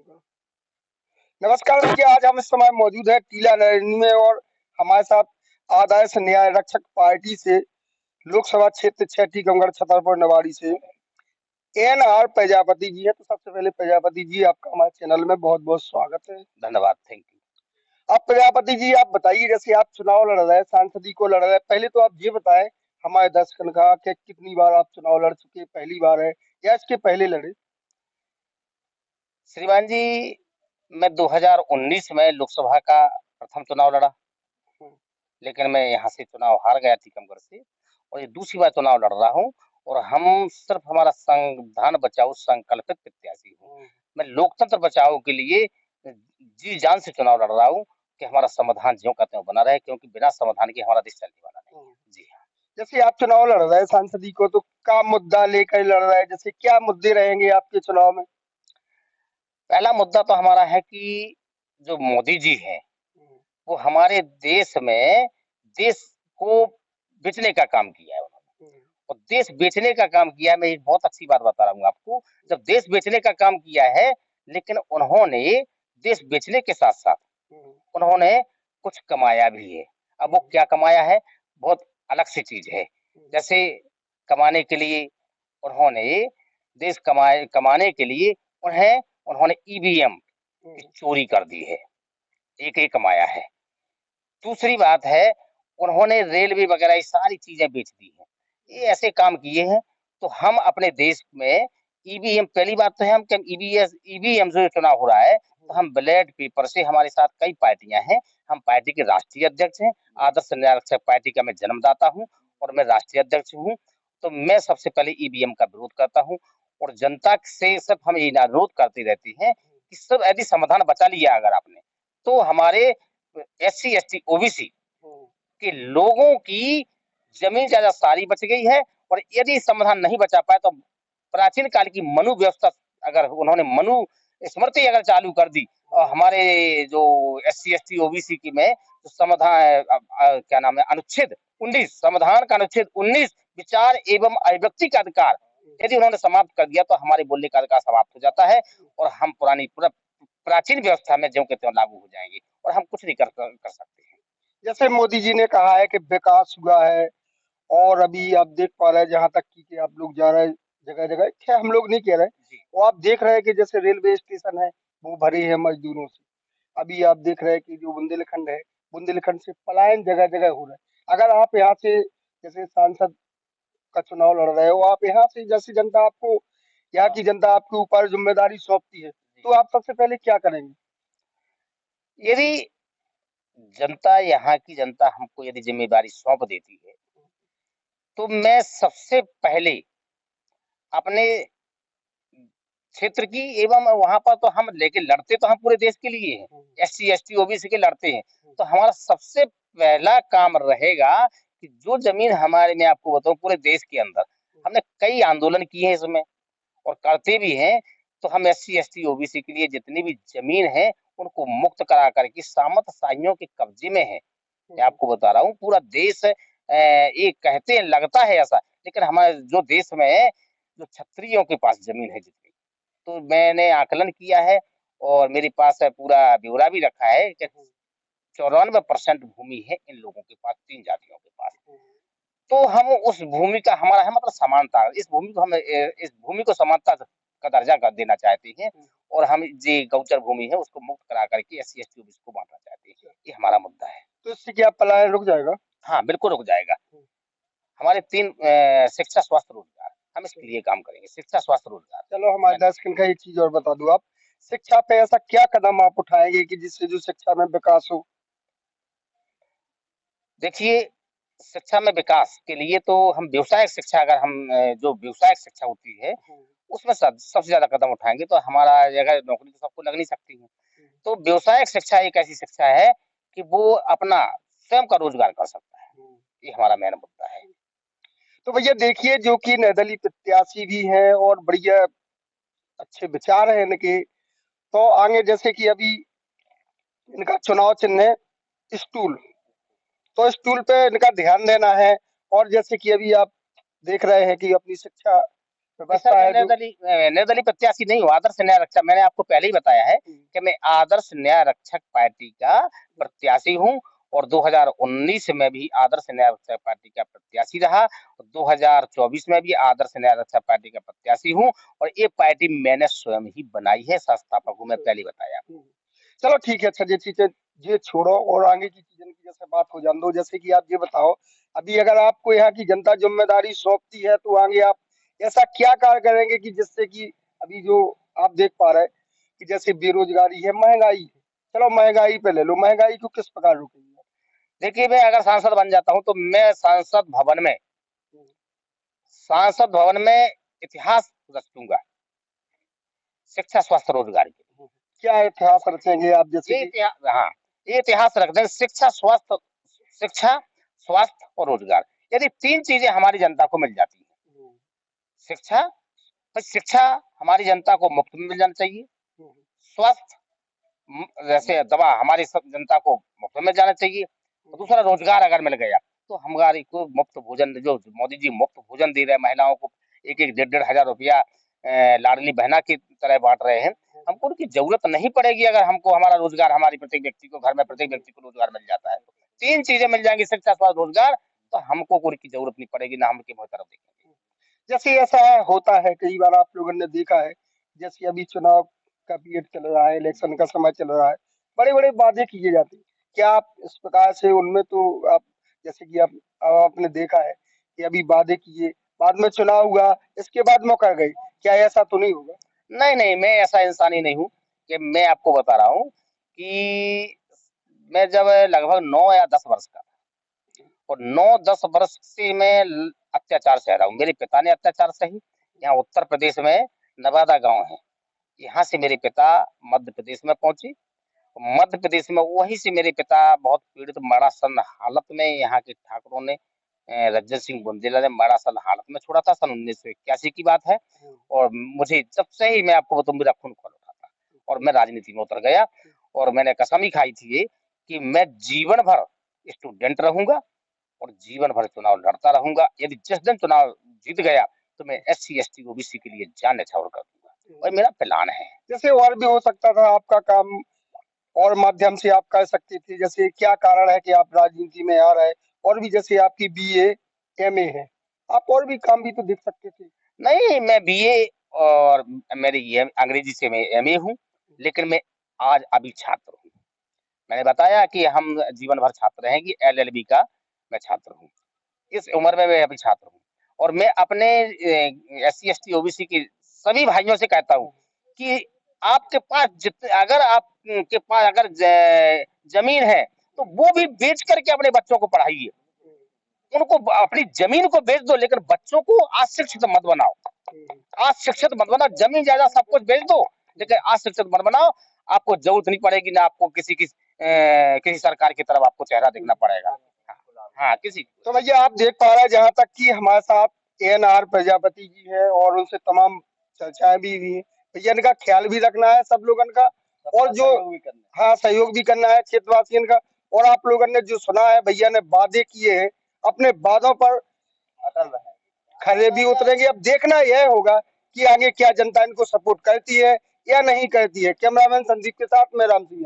नमस्कार देखिए, आज हम इस समय मौजूद है टीला नरैनी में और हमारे साथ आदर्श न्याय रक्षक पार्टी से लोकसभा क्षेत्र 6 टीकमगढ़ छतरपुर निवाड़ी से एन.आर. प्रजापति जी है। तो सबसे पहले प्रजापति जी, आपका हमारे चैनल में बहुत बहुत स्वागत है। धन्यवाद, थैंक यू। अब प्रजापति जी, आप बताइए, जैसे आप चुनाव लड़ रहे हैं, सांसदी को लड़ रहे हैं, पहले तो आप ये बताएं हमारे दर्शकों का कि कितनी बार आप चुनाव लड़ चुके, पहली बार है या इसके पहले लड़े? श्रीमान जी, मैं 2019 में लोकसभा का प्रथम चुनाव लड़ा, लेकिन मैं यहाँ से चुनाव हार गया टीकमगढ़ से और ये दूसरी बार चुनाव लड़ रहा हूँ और हम सिर्फ हमारा संविधान बचाओ संकल्पित प्रत्याशी हूँ। मैं लोकतंत्र बचाओ के लिए जी जान से चुनाव लड़ रहा हूँ कि हमारा संविधान ज्यों का त्यों बना रहे, क्योंकि बिना संविधान के हमारा देश चलने वाला नहीं है। जी हाँ। जैसे आप चुनाव लड़ रहे हैं सांसदी को, तो क्या मुद्दा लेकर लड़ रहे हैं? जैसे क्या मुद्दे रहेंगे आपके चुनाव में? पहला मुद्दा तो हमारा है कि जो मोदी जी हैं, वो हमारे देश में देश को बेचने का काम किया है उन्होंने। और देश बेचने का काम किया है, मैं एक बहुत अच्छी बात बता रहा हूँ आपको। जब देश बेचने का काम किया है, लेकिन उन्होंने देश बेचने के साथ-साथ उन्होंने कुछ कमाया भी है। अब वो क्या कमाया है, बहुत अलग सी चीज़ है। जैसे कमाने के लिए उन्होंने कमाने के लिए उन्होंने ईवीएम की चोरी कर दी है, एक ये कमाया है। दूसरी बात है, उन्होंने रेलवे वगैरह ये सारी चीज़ें बेच दी हैं। ये ऐसे काम किए हैं, तो हम अपने देश में ईवीएम, पहली बात तो है हम क्या ईवीएम जो चुनाव हो रहा है, तो हम बैलेट पेपर से, हमारे साथ कई पार्टियाँ हैं, हम पार्टी के राष्ट्रीय अध्यक्ष हैं, आदर्श न्याय रक्षक पार्टी का मैं जन्मदाता हूँ और मैं राष्ट्रीय अध्यक्ष हूँ। तो मैं सबसे पहले ईवीएम का विरोध करता हूँ और जनता से सिर्फ हम ये अनुरोध करते रहते हैं कि सिर्फ यदि समाधान बचा लिया अगर आपने, तो हमारे एससी, एसटी, ओबीसी के लोगों की जमीन जायदाद सारी बच गई है और यदि समाधान नहीं बचा पाए तो प्राचीन काल की मनु व्यवस्था, अगर उन्होंने मनु स्मृति अगर चालू कर दी और हमारे जो एससी, एसटी, ओबीसी की में तो समाधान क्या नाम है, अनुच्छेद 19, संविधान का अनुच्छेद 19 विचार एवं अभिव्यक्ति का अधिकार यदि उन्होंने समाप्त कर दिया तो हमारे बोलने का अधिकार समाप्त हो जाता है और हम पूरा प्राचीन व्यवस्था में ज्यों के त्यों लागू हो जाएंगे और हम कुछ नहीं कर सकते हैं। जैसे मोदी जी ने कहा है कि विकास हुआ है और अभी आप देख पा रहे हैं जहाँ तक कि आप लोग जा रहे हैं जगह जगह, क्या हम लोग नहीं कह रहे, वो आप देख रहे हैं कि जैसे रेलवे स्टेशन है वो भरे हैं मजदूरों से। अभी आप देख रहे हैं कि जो बुंदेलखंड है, बुंदेलखंड से पलायन जगह जगह हो रहा है। अगर आप यहाँ से जैसे सांसद का चुनाव लड़ रहे हो, आप यहाँ से जैसे जनता आपको, यहाँ की जनता आपके ऊपर जिम्मेदारी सौंपती है, तो आप सबसे पहले क्या करेंगे? यदि जनता, यहाँ की जनता हमको यदि जिम्मेदारी सौंप देती है तो मैं सबसे पहले अपने क्षेत्र की एवं वहां पर तो हम लेके लड़ते तो हम पूरे देश के लिए हैं, एससी, एसटी, ओबीसी के लड़ते हैं, तो हमारा सबसे पहला काम रहेगा कि जो जमीन हमारे, मैं आपको बताऊं पूरे देश के अंदर हमने कई आंदोलन किए हैं इसमें और करते भी हैं, तो हम एससी, एसटी, ओबीसी के लिए जितनी भी जमीन है उनको मुक्त करा करके सामंतशाहियों के कब्जे में है। मैं आपको बता रहा हूँ पूरा देश ये कहते हैं, लगता है ऐसा, लेकिन हमारे जो देश में है, जो क्षत्रियों के पास जमीन है जितनी, तो मैंने आकलन किया है और मेरे पास पूरा ब्यौरा भी रखा है कि 94% भूमि है इन लोगों के पास, 3 जातियों के पास। तो हम उस भूमि का हमारा है मतलब समानता, इस भूमि को हम इस भूमि को समानता का दर्जा कर देना चाहते हैं और हम जे गौचर भूमि है उसको मुक्त करा करके एससी, एसटी, ओबीसी को बांटना चाहते हैं। ये हमारा मुद्दा है। तो इससे क्या पलायन रुक जाएगा? हाँ, बिल्कुल रुक जाएगा। हमारे 3 शिक्षा, स्वास्थ्य, रोजगार, हम इसके लिए काम करेंगे, शिक्षा, स्वास्थ्य, रोजगार। चलो हमारे दर्शकों का एक चीज और बता दो आप, शिक्षा पे ऐसा क्या कदम आप उठाएंगे कि जिससे जो शिक्षा में विकास हो? देखिए, शिक्षा में विकास के लिए तो हम व्यावसायिक शिक्षा, अगर हम जो व्यावसायिक शिक्षा होती है उसमें सबसे ज्यादा कदम उठाएंगे तो हमारा जगह नौकरी तो सबको लग नहीं सकती है। तो व्यावसायिक शिक्षा एक ऐसी शिक्षा है कि वो अपना स्वयं का रोजगार कर सकता है, ये हमारा मेन मुद्दा है। तो भैया देखिए, जो कि निर्दलीय प्रत्याशी भी हैं और बढ़िया अच्छे विचार हैं इनके, तो आगे जैसे कि अभी इनका चुनाव चिन्ह है स्टूल, तो स्टूल पे इनका ध्यान देना है। और जैसे कि अभी आप देख रहे हैं कि अपनी शिक्षा व्यवस्था है जो निर्दलीय प्रत्याशी नहीं हूँ, आदर्श न्याय रक्षक। मैंने आपको पहले ही बताया है कि मैं आदर्श न्याय रक्षक पार्टी का प्रत्याशी हूँ और 2019 में भी आदर्श न्याय रक्षक पार्टी का प्रत्याशी रहा और 2024 में भी आदर्श न्याय रक्षक पार्टी का प्रत्याशी हूँ और ये पार्टी मैंने स्वयं ही बनाई है, संस्थापक हूँ, मैं पहले ही बताया। चलो ठीक है, अच्छा ये चीजें ये छोड़ो और आगे की चीजों की जैसे बात हो जान दो। जैसे कि आप ये बताओ, अभी अगर आपको यहाँ की जनता जिम्मेदारी सौंपती है तो आगे आप ऐसा क्या कार्य करेंगे कि जिससे कि अभी जो आप देख पा रहे हैं कि जैसे बेरोजगारी है, महंगाई है, चलो महंगाई पे ले लो, महंगाई को किस प्रकार रोकेंगे? देखिए, मैं अगर सांसद बन जाता हूँ तो मैं सांसद भवन में इतिहास रचूंगा, शिक्षा, स्वास्थ्य, रोजगार के। क्या इतिहास रचेंगे आप? जैसे हाँ, ये इतिहास रख दें, शिक्षा, स्वास्थ्य और रोजगार। यदि 3 चीजें हमारी जनता को मिल जाती है, शिक्षा, तो शिक्षा हमारी जनता को मुफ्त में मिल जाना चाहिए। स्वास्थ्य, जैसे दवा हमारी सब जनता को मुफ्त में जाना चाहिए। और दूसरा, रोजगार अगर मिल गया तो हमारी को मुफ्त भोजन, जो मोदी जी मुफ्त भोजन दे रहे हैं महिलाओं को, 1-1 डेढ़ हजार रुपया लाडली बहना की तरह बांट रहे हैं, हमको उनकी जरूरत नहीं पड़ेगी अगर हमको हमारा रोजगार, हमारी प्रत्येक व्यक्ति को घर में प्रत्येक व्यक्ति को रोजगार मिल जाता है। 3 चीजें मिल जाएंगी, शिक्षा, स्वास्थ्य, रोजगार, तो हमको उनकी जरूरत नहीं पड़ेगी, ना हम उनकी तरफ देखेंगे। जैसे ऐसा होता है कई बार आप लोगों ने देखा है, जैसे अभी चुनाव का पीरियड चल रहा है, इलेक्शन का समय चल रहा है, बड़े-बड़े वादे किए जाते हैं। क्या आप इस प्रकार से उनमें तो आप जैसे कि आप आपने देखा है कि अभी वादे किए, बाद में चुनाव हुआ, इसके बाद मुकर गए, क्या ऐसा तो नहीं होगा? नहीं, नहीं, मैं ऐसा इंसान ही नहीं हूँ कि मैं आपको बता रहा हूँ कि मैं जब लगभग 9 या 10 वर्ष का था और 9-10 वर्ष से मैं अत्याचार सह रहा हूँ। मेरे पिता ने अत्याचार सही। यहाँ उत्तर प्रदेश में नवादा गांव है, यहाँ से मेरे पिता मध्य प्रदेश में पहुंचे। मध्य प्रदेश में वहीं से मेरे पिता बहुत पीड़ित मरासन हालत में यहाँ के ठाकुरों ने, रज्जन सिंह बुंदेला ने मरासन हालत में छोड़ा था। सन 1981 की बात है और मुझे जब से ही, मैं आपको बताऊं, मेरा खून खोल उठा था और मैं राजनीति में उतर गया और मैंने कसम ही खाई थी ये कि मैं जीवन भर स्टूडेंट रहूंगा और जीवन भर चुनाव लड़ता रहूंगा। यदि जिस दिन चुनाव जीत गया तो मैं SC ST OBC के लिए जान न्यौछावर कर दूंगा और मेरा प्लान है। जैसे और भी हो सकता था आपका काम और माध्यम से आप कर सकते थे, जैसे क्या कारण है कि आप राजनीति में आ रहे? और भी जैसे आपकी BA MA है, आप और भी काम भी तो देख सकते थे। नहीं, मैं BA और मेरी ये अंग्रेजी से मैं MA हूँ, लेकिन मैं आज अभी छात्र हूँ। मैंने बताया कि हम जीवन भर छात्र रहेंगे, LLB का मैं छात्र हूँ। इस उम्र में मैं अभी छात्र हूँ और मैं अपने SC ST OBC के सभी भाइयों से कहता हूँ कि आपके पास अगर आपके पास अगर जमीन है तो वो भी बेच करके अपने बच्चों को पढ़ाइए। उनको अपनी जमीन को बेच दो, लेकिन बच्चों को अशिक्षित मत बनाओ। अशिक्षित मत बनाओ, जमीन जायदाद सब कुछ बेच दो, लेकिन अशिक्षित मत बनाओ। आपको जरूरत नहीं पड़ेगी, ना आपको किसी सरकार की तरफ आपको चेहरा देखना पड़ेगा। हाँ, किसी तो भैया आप देख पा रहे हैं जहाँ तक कि हमारे साथ ANR प्रजापति जी है और उनसे तमाम चर्चाएं भी हुई। भैया इनका ख्याल भी रखना है सब लोगों का और जो हाँ सहयोग भी करना है क्षेत्रवासियों का। और आप लोगों ने जो सुना है, भैया ने वादे किए हैं, अपने वादों पर खरे भी उतरेंगे। अब देखना यह होगा कि आगे क्या जनता इनको सपोर्ट करती है या नहीं करती है। कैमरामैन संदीप के साथ मैं राम सिंह।